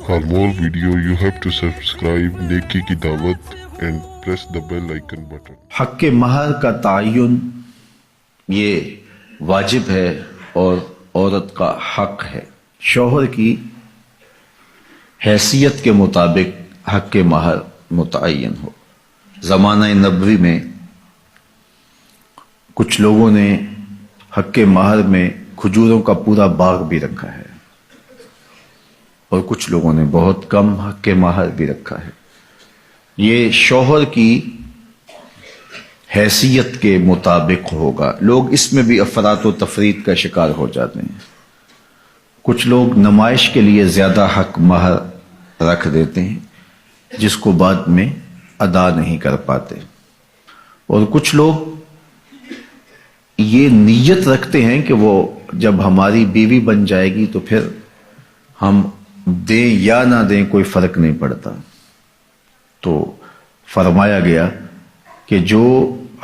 For more video, you have to subscribe नेकी की दावत and press the bell icon button. हक के महर का तयन ये वाजिब है और औरत का हक है। शौहर की हैसियत के मुताबिक हक के महर मुतय्यन हो। ज़माना नबवी में कुछ लोगों ने हक के महर में खजूरों का पूरा बाग भी रखा है और कुछ लोगों ने बहुत कम हक के महर भी रखा है। ये शौहर की हैसियत के मुताबिक होगा। लोग इसमें भी अफरात व तफरीत का शिकार हो जाते हैं। कुछ लोग नुमाइश के लिए ज्यादा हक महर रख देते हैं जिसको बाद में अदा नहीं कर पाते, और कुछ लोग ये नीयत रखते हैं कि वो जब हमारी बीवी बन जाएगी तो फिर हम दें या ना दें कोई फर्क नहीं पड़ता। तो फरमाया गया कि जो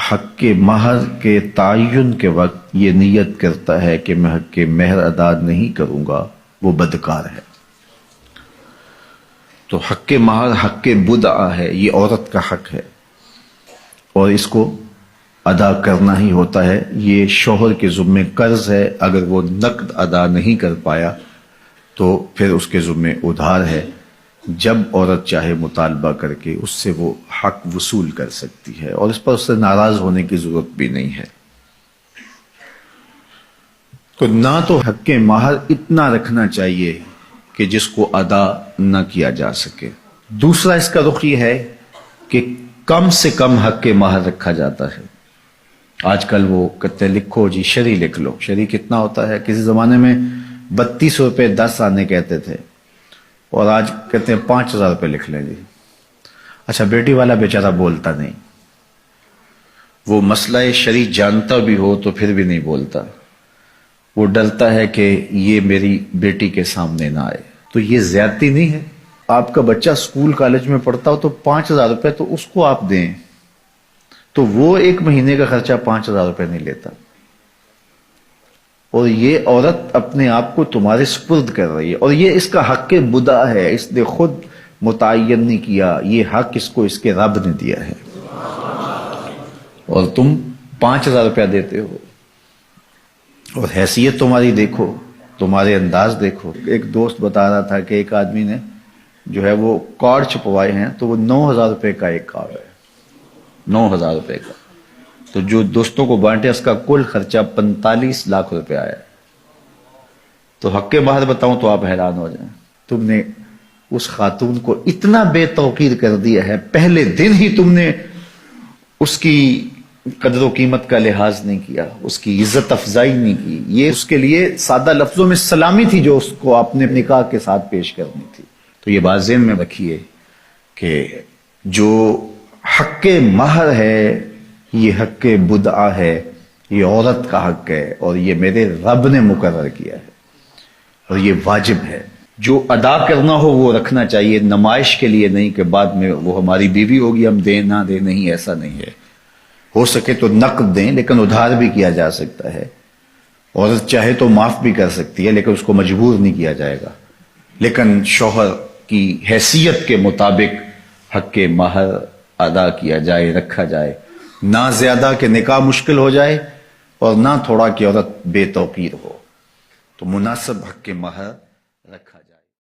हक के महर के तयन के वक्त ये नियत करता है कि मैं हक के महर अदा नहीं करूंगा, वो बदकार है। तो हक के महर हक के बुदआ है, ये औरत का हक है और इसको अदा करना ही होता है। ये शौहर के ज़ुम्मे कर्ज है, अगर वो नकद अदा नहीं कर पाया तो फिर उसके ज़ुम्मे उधार है। जब औरत चाहे मुतालबा करके उससे वो हक वसूल कर सकती है और इस पर उससे नाराज होने की जरूरत भी नहीं है। तो ना तो हक के महर इतना रखना चाहिए कि जिसको अदा न किया जा सके। दूसरा इसका रुख ये है कि कम से कम हक के महर रखा जाता है। आजकल वो कहते हैं लिखो जी, शरी लिख लो। शरी कितना होता है? किसी जमाने में 32 रुपए 10 आने कहते थे और आज कहते हैं 5000 रुपए लिख लें जी। अच्छा, बेटी वाला बेचारा बोलता नहीं, वो मसला शरी जानता भी हो तो फिर भी नहीं बोलता। वो डरता है कि ये मेरी बेटी के सामने ना आए। तो ये ज्यादती नहीं है? आपका बच्चा स्कूल कॉलेज में पढ़ता हो तो 5000 रुपए तो उसको आप दें, तो वो एक महीने का खर्चा 5000 रुपए नहीं लेता, और ये औरत अपने आप को तुम्हारे सुपुर्द कर रही है और ये इसका हक के बुदा है। इसने खुद मुतय्यन नहीं किया, ये हक इसको इसके रब ने दिया है और तुम 5000 रुपया देते हो। और हैसियत तुम्हारी देखो, तुम्हारे अंदाज देखो। एक दोस्त बता रहा था कि एक आदमी ने जो है वो कार्ड छपवाए हैं, तो वो 9000 रुपये का एक कार्ड है, 9000 रुपये का। तो जो दोस्तों को बांटे उसका कुल खर्चा 45 लाख रुपए आया। तो हक के महर बताऊं तो आप हैरान हो जाएं। तुमने उस खातून को इतना बेतौकीर कर दिया है, पहले दिन ही तुमने उसकी कदर कीमत का लिहाज नहीं किया, उसकी इज्जत अफजाई नहीं की। ये उसके लिए सादा लफ्जों में सलामी थी जो उसको आपने निकाह के साथ पेश करनी थी। तो ये बात ज़हन में रखिए कि जो हक के महर है ये हक के बुदआ है, ये औरत का हक है और ये मेरे रब ने मुकर्रर किया है और ये वाजिब है। जो अदा करना हो वो रखना चाहिए, नुमाइश के लिए नहीं कि बाद में वो हमारी बीवी होगी हम दें ना दें। नहीं, ऐसा नहीं है। हो सके तो नकद दें, लेकिन उधार भी किया जा सकता है। औरत चाहे तो माफ भी कर सकती है, लेकिन उसको मजबूर नहीं किया जाएगा। लेकिन शौहर की हैसियत के मुताबिक हक के महर अदा किया जाए, रखा जाए। ना ज्यादा कि निकाह मुश्किल हो जाए और ना थोड़ा कि औरत बेतौकीर हो। तो मुनासिब हक के महर